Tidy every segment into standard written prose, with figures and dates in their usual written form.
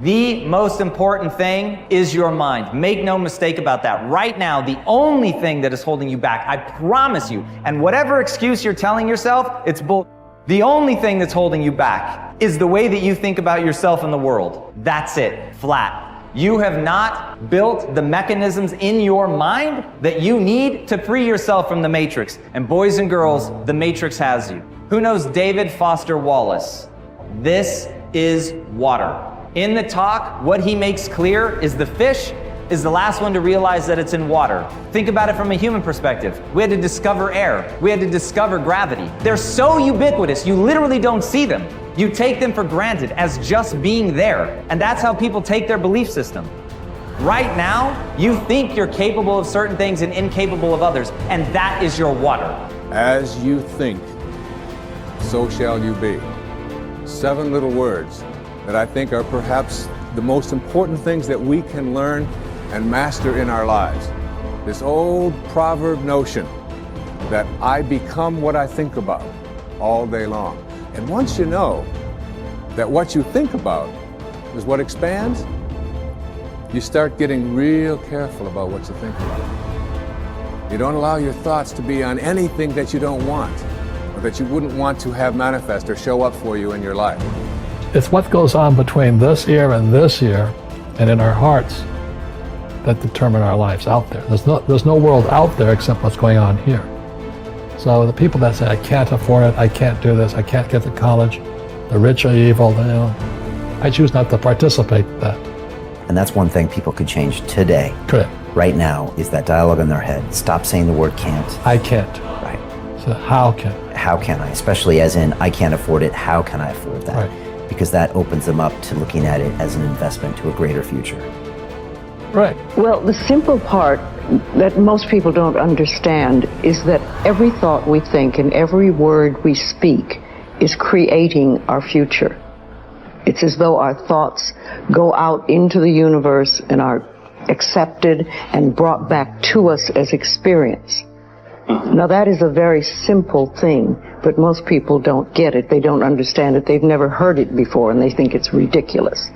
The most important thing is your mind. Make no mistake about that. Right now, the only thing that is holding you back, I promise you, and whatever excuse you're telling yourself, it's bull. The only thing that's holding you back is the way that you think about yourself in the world. That's it, flat. You have not built the mechanisms in your mind that you need to free yourself from the matrix. And boys and girls, the matrix has you. Who knows David Foster Wallace? This is water. In the talk, what he makes clear is the fish is the last one to realize that it's in water. Think about it from a human perspective. We had to discover air. We had to discover gravity. They're so ubiquitous, you literally don't see them. You take them for granted as just being there. And that's how people take their belief system. Right now, you think you're capable of certain things and incapable of others, and that is your water. As you think, so shall you be. 7 little words that I think are perhaps the most important things that we can learn and master in our lives. This old proverb notion that I become what I think about all day long. And once you know that what you think about is what expands, you start getting real careful about what you think about. You don't allow your thoughts to be on anything that you don't want, or that you wouldn't want to have manifest or show up for you in your life. It's what goes on between this ear and this ear and in our hearts that determine our lives out there. There's no world out there except what's going on here. So the people that say, I can't afford it, I can't do this, I can't get to college, the rich are evil, I choose not to participate in that. And that's one thing people could change today. Correct. Right now is that dialogue in their head. Stop saying the word can't. I can't. Right. So how can? How can I? Especially as in, I can't afford it, how can I afford that? Right. Because that opens them up to looking at it as an investment to a greater future. Right. Well, the simple part that most people don't understand is that every thought we think and every word we speak is creating our future. It's as though our thoughts go out into the universe and are accepted and brought back to us as experience. Now that is a very simple thing, but most people don't get it. They don't understand it. They've never heard it before and they think it's ridiculous.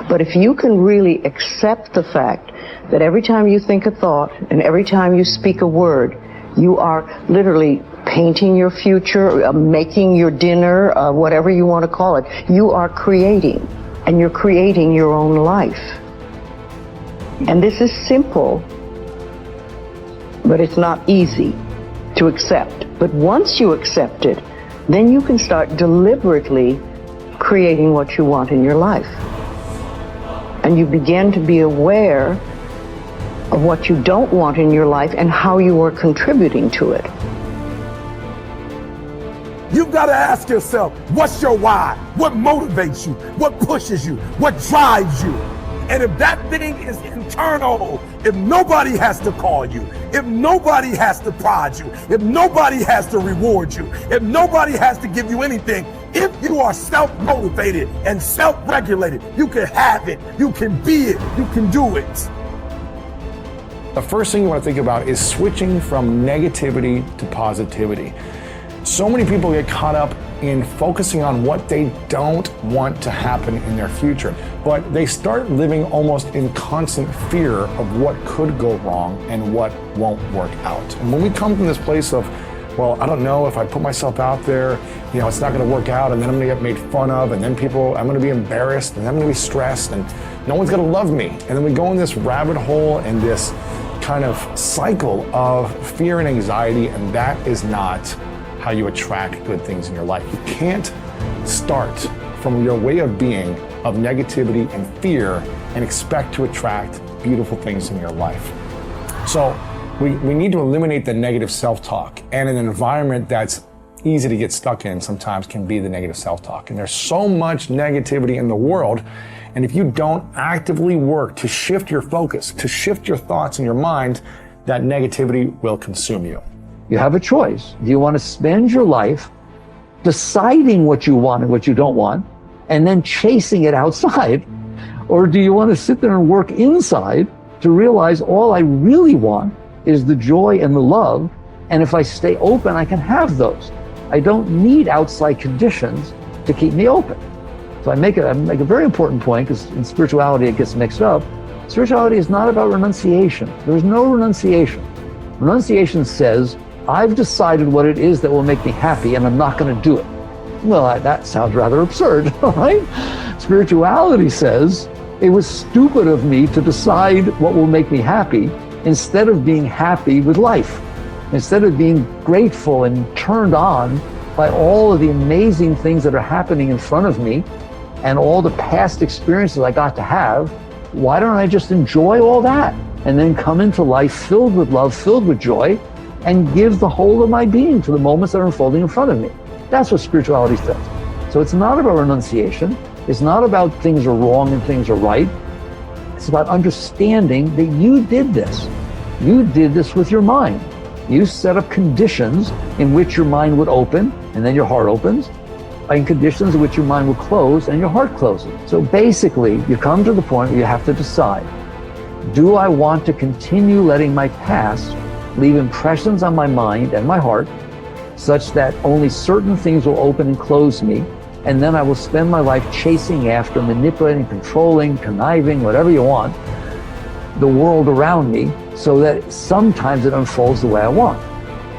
But if you can really accept the fact that every time you think a thought and every time you speak a word, you are literally painting your future, making your dinner, whatever you want to call it. You are creating, and you're creating your own life. And this is simple, but it's not easy to accept. But once you accept it, then you can start deliberately creating what you want in your life. And you begin to be aware of what you don't want in your life and how you are contributing to it. You've got to ask yourself, what's your why? What motivates you? What pushes you? What drives you? And if that thing is internal, if nobody has to call you, if nobody has to prod you, if nobody has to reward you, if nobody has to give you anything, if you are self-motivated and self-regulated, you can have it, you can be it, you can do it. The first thing you want to think about is switching from negativity to positivity. So many people get caught up in focusing on what they don't want to happen in their future, but they start living almost in constant fear of what could go wrong and what won't work out. And when we come from this place of, well, I don't know if I put myself out there, it's not going to work out, and then I'm going to get made fun of, and then I'm going to be embarrassed, and I'm going to be stressed, and no one's going to love me. And then we go in this rabbit hole and this kind of cycle of fear and anxiety, and that is not how you attract good things in your life. You can't start from your way of being of negativity and fear and expect to attract beautiful things in your life. So we need to eliminate the negative self-talk, and an environment that's easy to get stuck in sometimes can be the negative self-talk. And there's so much negativity in the world, and if you don't actively work to shift your focus, to shift your thoughts in your mind, that negativity will consume you. You have a choice. Do you want to spend your life deciding what you want and what you don't want, and then chasing it outside? Or do you want to sit there and work inside to realize all I really want is the joy and the love, and if I stay open, I can have those. I don't need outside conditions to keep me open. So I make a very important point, because in spirituality it gets mixed up. Spirituality is not about renunciation. There's no renunciation. Renunciation says, I've decided what it is that will make me happy and I'm not going to do it. Well, that sounds rather absurd, right? Spirituality says, it was stupid of me to decide what will make me happy instead of being happy with life, instead of being grateful and turned on by all of the amazing things that are happening in front of me and all the past experiences I got to have. Why don't I just enjoy all that and then come into life filled with love, filled with joy, and give the whole of my being to the moments that are unfolding in front of me? That's what spirituality says. So it's not about renunciation. It's not about things are wrong and things are right. It's about understanding that you did this. You did this with your mind. You set up conditions in which your mind would open and then your heart opens, and conditions in which your mind will close and your heart closes. So basically, you come to the point where you have to decide, do I want to continue letting my past leave impressions on my mind and my heart such that only certain things will open and close me, and then I will spend my life chasing after, manipulating, controlling, conniving, whatever you want, the world around me so that sometimes it unfolds the way I want?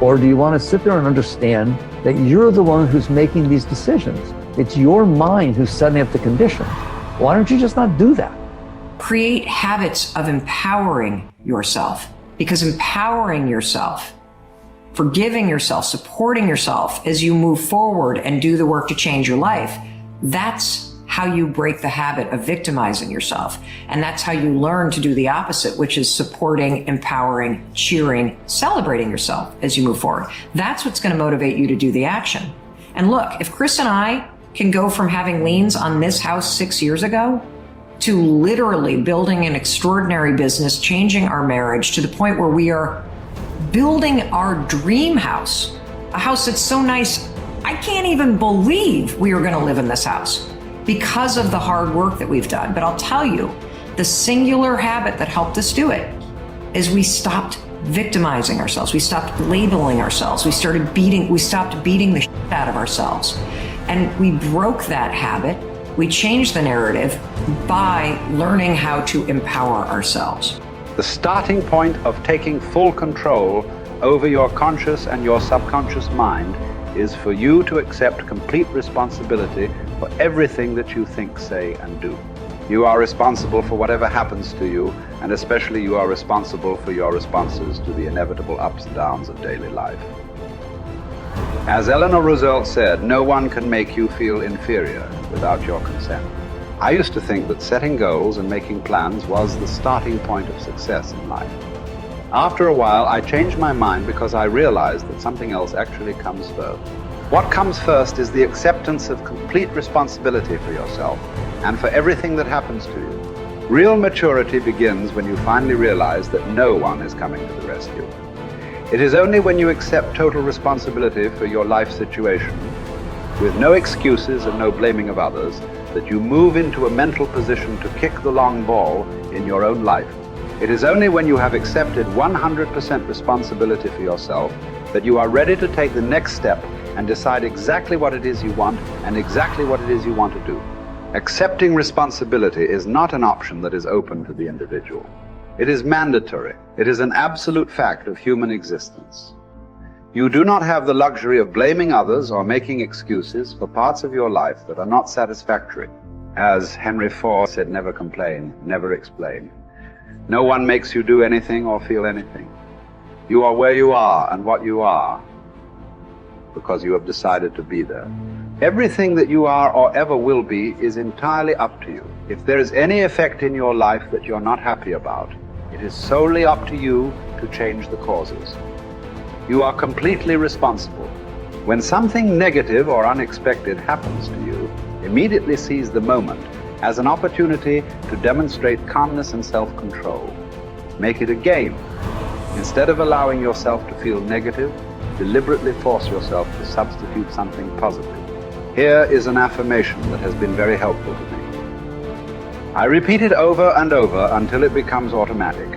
Or do you want to sit there and understand that you're the one who's making these decisions? It's your mind who's setting up the conditions. Why don't you just not do that? Create habits of empowering yourself, because empowering yourself, forgiving yourself, supporting yourself as you move forward and do the work to change your life, that's how you break the habit of victimizing yourself. And that's how you learn to do the opposite, which is supporting, empowering, cheering, celebrating yourself as you move forward. That's what's going to motivate you to do the action. And look, if Chris and I can go from having liens on this house 6 years ago to literally building an extraordinary business, changing our marriage to the point where we are building our dream house, a house that's so nice, I can't even believe we are going to live in this house, because of the hard work that we've done. But I'll tell you, the singular habit that helped us do it is we stopped victimizing ourselves. We stopped labeling ourselves. We stopped beating the shit out of ourselves. And we broke that habit. We changed the narrative by learning how to empower ourselves. The starting point of taking full control over your conscious and your subconscious mind is for you to accept complete responsibility for everything that you think, say, and do. You are responsible for whatever happens to you, and especially you are responsible for your responses to the inevitable ups and downs of daily life. As Eleanor Roosevelt said, no one can make you feel inferior without your consent. I used to think that setting goals and making plans was the starting point of success in life. After a while, I changed my mind because I realized that something else actually comes first. What comes first is the acceptance of complete responsibility for yourself and for everything that happens to you. Real maturity begins when you finally realize that no one is coming to the rescue. It is only when you accept total responsibility for your life situation, with no excuses and no blaming of others, that you move into a mental position to kick the long ball in your own life. It is only when you have accepted 100% responsibility for yourself that you are ready to take the next step and decide exactly what it is you want and exactly what it is you want to do. Accepting responsibility is not an option that is open to the individual. It is mandatory. It is an absolute fact of human existence. You do not have the luxury of blaming others or making excuses for parts of your life that are not satisfactory. As Henry Ford said, never complain, never explain. No one makes you do anything or feel anything. You are where you are and what you are because you have decided to be there. Everything that you are or ever will be is entirely up to you. If there is any effect in your life that you're not happy about, it is solely up to you to change the causes. You are completely responsible. When something negative or unexpected happens to you, immediately seize the moment as an opportunity to demonstrate calmness and self-control. Make it a game. Instead of allowing yourself to feel negative, deliberately force yourself to substitute something positive. Here is an affirmation that has been very helpful to me. I repeat it over and over until it becomes automatic.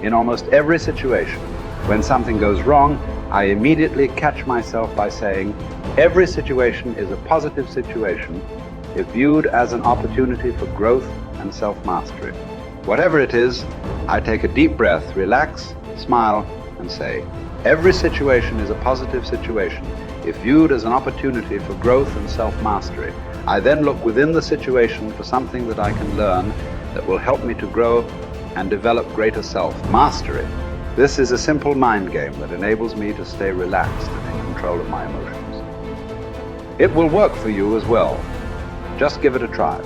In almost every situation, when something goes wrong, I immediately catch myself by saying, every situation is a positive situation, if viewed as an opportunity for growth and self-mastery. Whatever it is, I take a deep breath, relax, smile, and say, every situation is a positive situation if viewed as an opportunity for growth and self-mastery. I then look within the situation for something that I can learn that will help me to grow and develop greater self-mastery. This is a simple mind game that enables me to stay relaxed and in control of my emotions. It will work for you as well. Just give it a try.